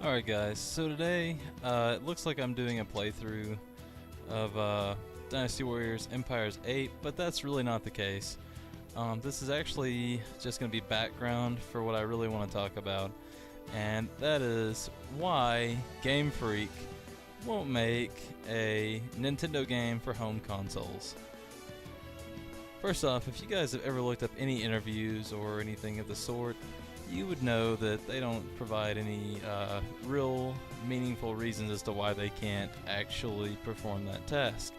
Alright guys, so today it looks like I'm doing a playthrough of Dynasty Warriors Empires 8, but that's really not the case. This is actually just going to be background for what I really want to talk about, and that is why Game Freak won't make a Nintendo game for home consoles. First off, if you guys have ever looked up any interviews or anything of the sort, you would know that they don't provide any real meaningful reasons as to why they can't actually perform that task.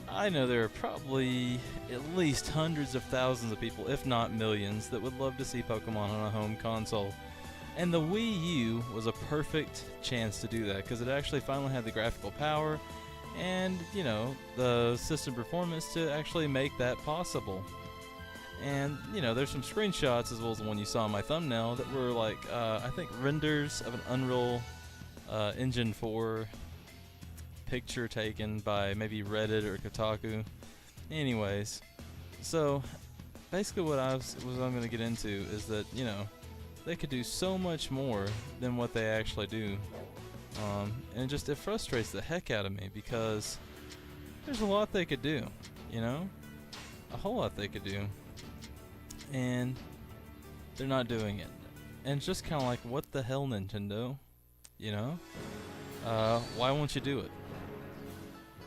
I know there are probably at least hundreds of thousands of people, if not millions, that would love to see Pokemon on a home console. And the Wii U was a perfect chance to do that, because it actually finally had the graphical power and, you know, the system performance to actually make that possible. And, you know, there's some screenshots as well as the one you saw in my thumbnail that were like, I think renders of an Unreal Engine 4 picture taken by maybe Reddit or Kotaku. Anyways, so basically what I'm going to get into is that, you know, they could do so much more than what they actually do. And it frustrates the heck out of me because there's a lot they could do, you know? A whole lot they could do. And they're not doing it. And it's just kind of like, what the hell, Nintendo? You know? Why won't you do it?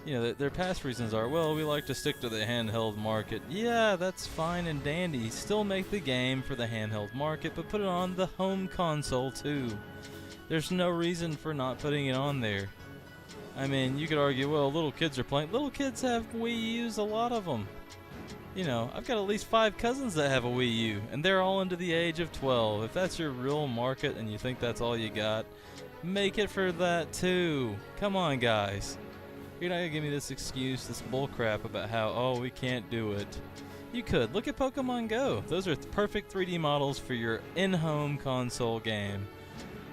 You know, their past reasons are, well, we like to stick to the handheld market. Yeah, that's fine and dandy. Still make the game for the handheld market, but put it on the home console too. There's no reason for not putting it on there. I mean, you could argue, well, little kids are playing. Little kids have Wii U's, a lot of them. You know, I've got at least 5 cousins that have a Wii U, and they're all under the age of 12. If that's your real market and you think that's all you got, make it for that too. Come on, guys. You're not gonna give me this excuse, this bullcrap about how, oh, we can't do it. You could. Look at Pokemon Go. Those are perfect 3D models for your in-home console game.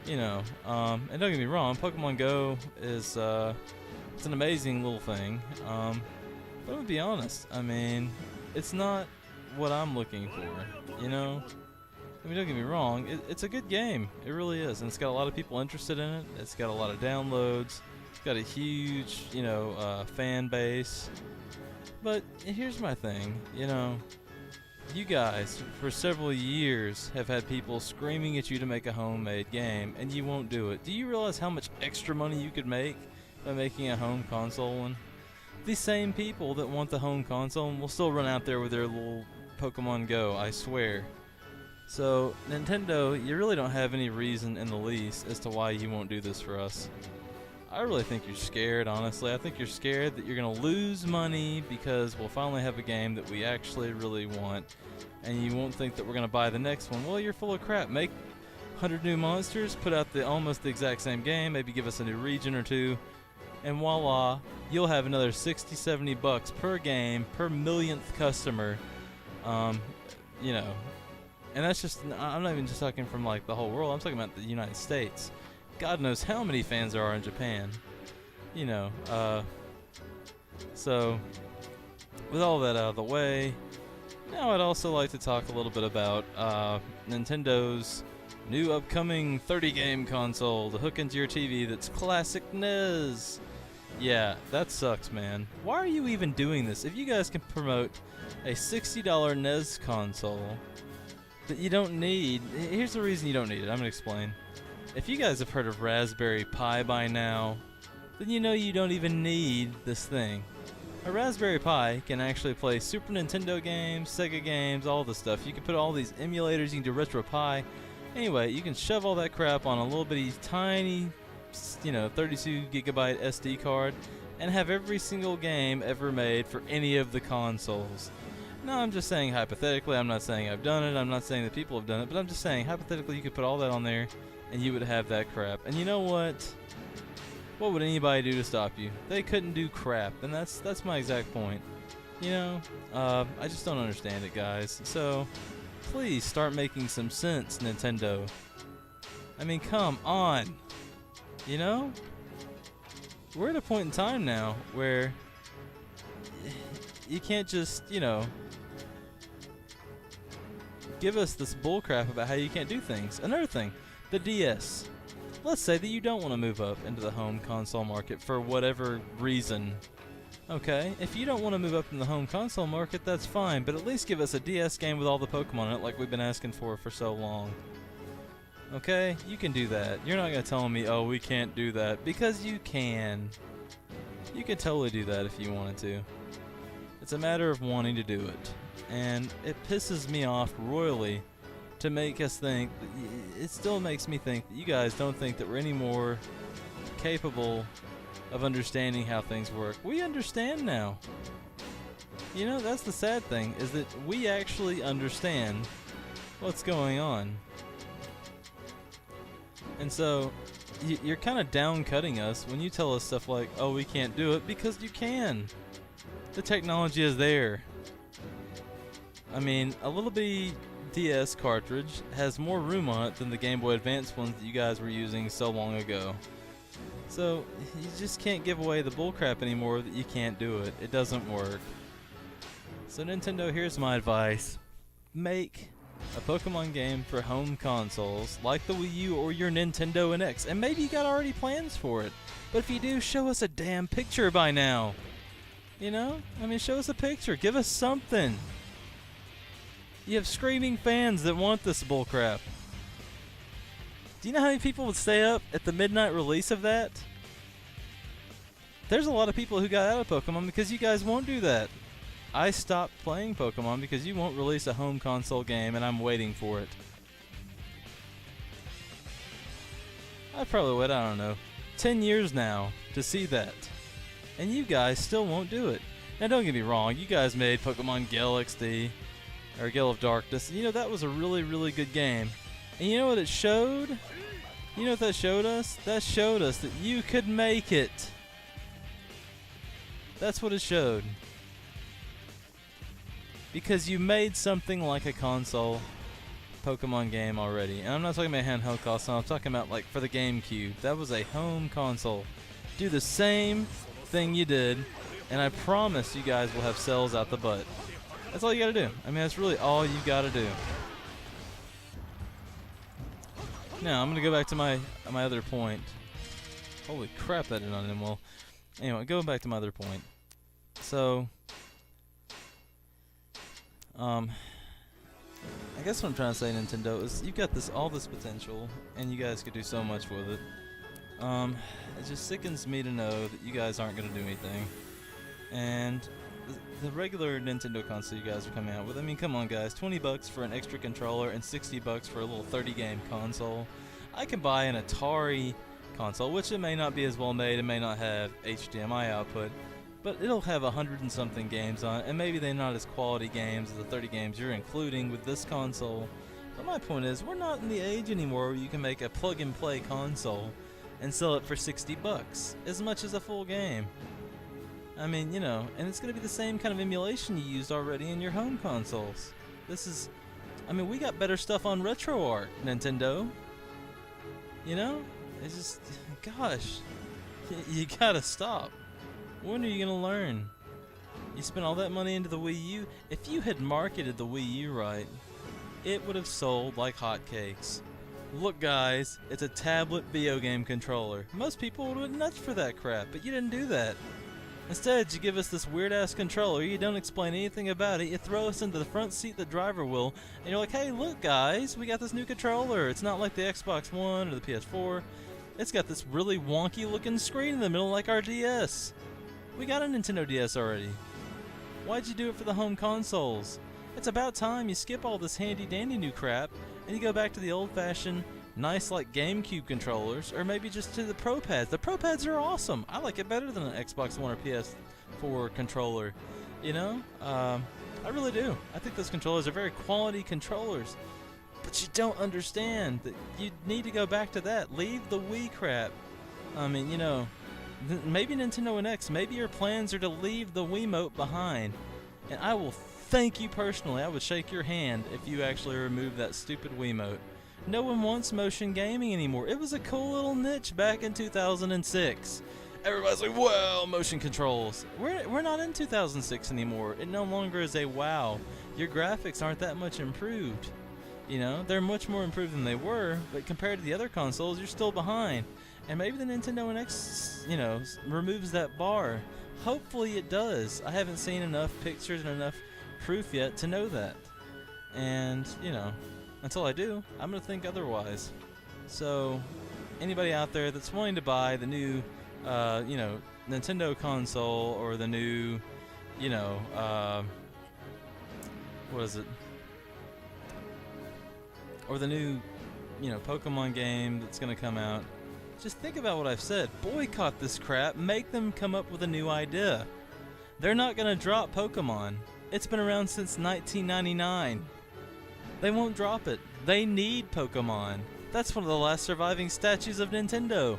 You know, and don't get me wrong, Pokemon Go is, it's an amazing little thing. But I'm gonna be honest, I mean, it's not what I'm looking for, you know? I mean, don't get me wrong, it's a good game. It really is, and it's got a lot of people interested in it. It's got a lot of downloads. It's got a huge, you know, fan base. But here's my thing, you know, you guys, for several years, have had people screaming at you to make a homemade game, and you won't do it. Do you realize how much extra money you could make by making a home console one? These same people that want the home console will still run out there with their little Pokemon Go, I swear. So, Nintendo, you really don't have any reason in the least as to why you won't do this for us. I really think you're scared, honestly. I think you're scared that you're going to lose money because we'll finally have a game that we actually really want, and you won't think that we're going to buy the next one. Well, you're full of crap. Make 100 new monsters, put out almost the exact same game, maybe give us a new region or two, and voila, you'll have another 60, 70 bucks per game, per millionth customer, you know. And that's just, I'm not even just talking from like the whole world, I'm talking about the United States. God knows how many fans there are in Japan, you know. So, with all that out of the way, now I'd also like to talk a little bit about Nintendo's new upcoming 30-game console to hook into your TV that's classic NES. Yeah, that sucks, man. Why are you even doing this? If you guys can promote a $60 NES console that you don't need, here's the reason you don't need it. I'm going to explain. If you guys have heard of Raspberry Pi by now, then you know you don't even need this thing. A Raspberry Pi can actually play Super Nintendo games, Sega games, all this stuff. You can put all these emulators, you can do RetroPie. Anyway, you can shove all that crap on a little bitty tiny, you know, 32 gigabyte SD card and have every single game ever made for any of the consoles. No, I'm just saying hypothetically. I'm not saying I've done it. I'm not saying that people have done it, but I'm just saying hypothetically you could put all that on there and you would have that crap. And you know what? What would anybody do to stop you? They couldn't do crap, and that's my exact point. You know, I just don't understand it, guys. So, please start making some sense, Nintendo. I mean, come on. You know? We're at a point in time now where you can't just, you know, give us this bullcrap about how you can't do things. Another thing, The DS. Let's say that you don't want to move up into the home console market for whatever reason. Okay, if you don't want to move up in the home console market, that's fine, but at least give us a DS game with all the Pokemon in it like we've been asking for so long. Okay, you can do that. You're not going to tell me, oh, we can't do that, because you can. You could totally do that if you wanted to. It's a matter of wanting to do it. And it pisses me off royally to make us think, it still makes me think that you guys don't think that we're any more capable of understanding how things work. We understand now. You know, that's the sad thing, is that we actually understand what's going on. And so, you're kind of down-cutting us when you tell us stuff like, oh, we can't do it, because you can. The technology is there. I mean, a little bitty DS cartridge has more room on it than the Game Boy Advance ones that you guys were using so long ago. So, you just can't give away the bullcrap anymore that you can't do it. It doesn't work. So Nintendo, here's my advice. Make a Pokemon game for home consoles, like the Wii U or your Nintendo NX. And maybe you got already plans for it. But if you do, show us a damn picture by now. You know? I mean, show us a picture. Give us something. You have screaming fans that want this bullcrap. Do you know how many people would stay up at the midnight release of that? There's a lot of people who got out of Pokemon because you guys won't do that. I stopped playing Pokemon because you won't release a home console game and I'm waiting for it. I probably wait, I don't know, 10 years now to see that. And you guys still won't do it. Now don't get me wrong, you guys made Pokemon Gale XD, or Gale of Darkness. You know, that was a really, really good game. And you know what it showed? You know what that showed us? That showed us that you could make it. That's what it showed. Because you made something like a console Pokemon game already. And I'm not talking about handheld console, I'm talking about like for the GameCube. That was a home console. Do the same thing you did, and I promise you guys will have cells out the butt. That's all you gotta do. I mean, that's really all you gotta do. Now, I'm gonna go back to my other point. Holy crap, that did not end well. Anyway, going back to my other point. So, I guess what I'm trying to say, Nintendo, is you've got all this potential, and you guys could do so much with it. It just sickens me to know that you guys aren't gonna do anything. And the regular Nintendo console you guys are coming out with, I mean, come on guys, 20 bucks for an extra controller and 60 bucks for a little 30 game console. I can buy an Atari console, which it may not be as well made, it may not have HDMI output, but it'll have 100 and something games on it, and maybe they're not as quality games as the 30 games you're including with this console. But my point is, we're not in the age anymore where you can make a plug and play console and sell it for 60 bucks, as much as a full game. I mean, you know, and it's going to be the same kind of emulation you used already in your home consoles. This is, I mean, we got better stuff on RetroArch, Nintendo. You know? It's just, gosh, you gotta stop. When are you gonna learn? You spent all that money into the Wii U. If you had marketed the Wii U right, it would have sold like hotcakes. Look guys, it's a tablet video game controller. Most people would have went nuts for that crap, but you didn't do that. Instead, you give us this weird-ass controller, you don't explain anything about it, you throw us into the front seat of the driver will, and you're like, hey, look guys, we got this new controller. It's not like the Xbox One or the PS4. It's got this really wonky-looking screen in the middle like our DS. We got a Nintendo DS already. Why'd you do it for the home consoles? It's about time you skip all this handy-dandy new crap, and you go back to the old-fashioned, nice like GameCube controllers, or maybe just to the Pro Pads. The Pro Pads are awesome. I like it better than an Xbox One or PS4 controller. You know, I really do. I think those controllers are very quality controllers. But you don't understand that you need to go back to that. Leave the Wii crap. I mean, you know, maybe Nintendo NX, maybe your plans are to leave the Wiimote behind. And I will thank you personally. I would shake your hand if you actually remove that stupid Wiimote. No one wants motion gaming anymore. It was a cool little niche back in 2006. Everybody's like, wow, motion controls. We're not in 2006 anymore. It no longer is a wow. Your graphics aren't that much improved. You know, they're much more improved than they were, but compared to the other consoles, you're still behind. And maybe the Nintendo NX, you know, removes that bar. Hopefully it does. I haven't seen enough pictures and enough proof yet to know that. And, you know, until I do, I'm going to think otherwise. So, anybody out there that's wanting to buy the new, you know, Nintendo console or the new, you know, what is it? Or the new, you know, Pokemon game that's going to come out. Just think about what I've said. Boycott this crap. Make them come up with a new idea. They're not going to drop Pokemon. It's been around since 1999. They won't drop it. They need Pokemon. That's one of the last surviving statues of Nintendo.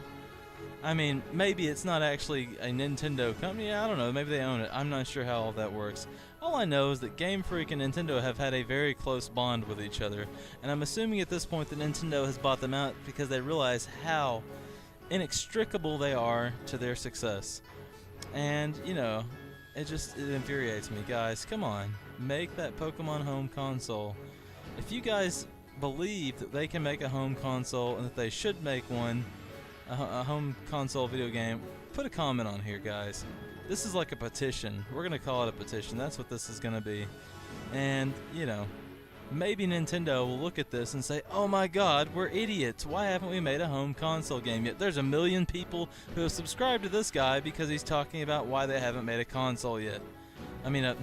I mean, maybe it's not actually a Nintendo company. I don't know. Maybe they own it. I'm not sure how all that works. All I know is that Game Freak and Nintendo have had a very close bond with each other. And I'm assuming at this point that Nintendo has bought them out because they realize how inextricable they are to their success. And, you know, it infuriates me. Guys, come on. Make that Pokemon home console. If you guys believe that they can make a home console and that they should make one, a home console video game, put a comment on here, guys. This is like a petition. We're going to call it a petition. That's what this is going to be. And, you know, maybe Nintendo will look at this and say, oh my god, we're idiots. Why haven't we made a home console game yet? There's 1 million people who have subscribed to this guy because he's talking about why they haven't made a console yet. I mean, a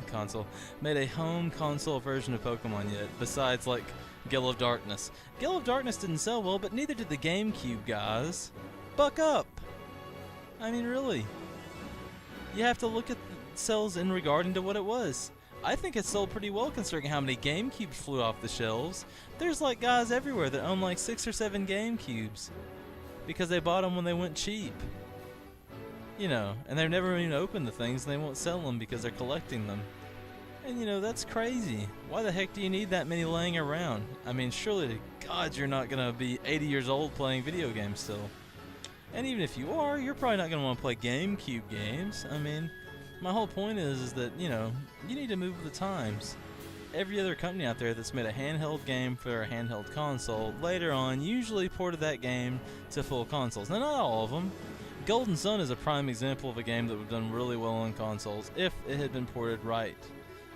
console. Made a home console version of Pokemon yet, besides, like, Gale of Darkness. Gale of Darkness didn't sell well, but neither did the GameCube, guys. Buck up! I mean, really. You have to look at the sales in regarding to what it was. I think it sold pretty well considering how many GameCubes flew off the shelves. There's like guys everywhere that own like 6 or 7 GameCubes because they bought them when they went cheap. You know, and they've never even opened the things and they won't sell them because they're collecting them. And you know, that's crazy. Why the heck do you need that many laying around? I mean, surely to God you're not going to be 80 years old playing video games still. And even if you are, you're probably not going to want to play GameCube games. I mean, my whole point is that, you know, you need to move with the times. Every other company out there that's made a handheld game for a handheld console, later on usually ported that game to full consoles. Now, not all of them. Golden Sun is a prime example of a game that would have done really well on consoles if it had been ported right.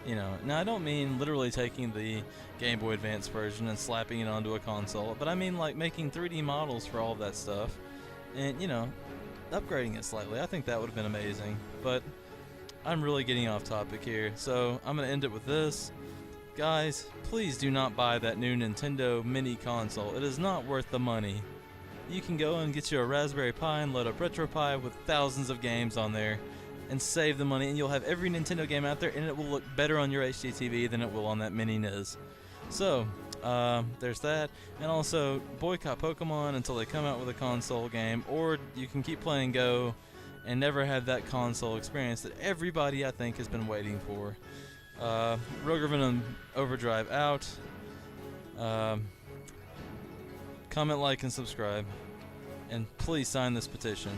You know, now I don't mean literally taking the Game Boy Advance version and slapping it onto a console, but I mean like making 3D models for all of that stuff and, you know, upgrading it slightly. I think that would have been amazing, but I'm really getting off topic here, so I'm going to end it with this. Guys, please do not buy that new Nintendo mini console. It is not worth the money. You can go and get you a Raspberry Pi and load up RetroPie with thousands of games on there and save the money, and you'll have every Nintendo game out there, and it will look better on your HD TV than it will on that mini NIS. So, there's that. And also, boycott Pokemon until they come out with a console game, or you can keep playing Go and never have that console experience that everybody, I think, has been waiting for. Roger Venom Overdrive out. Comment, like, and subscribe. And please sign this petition.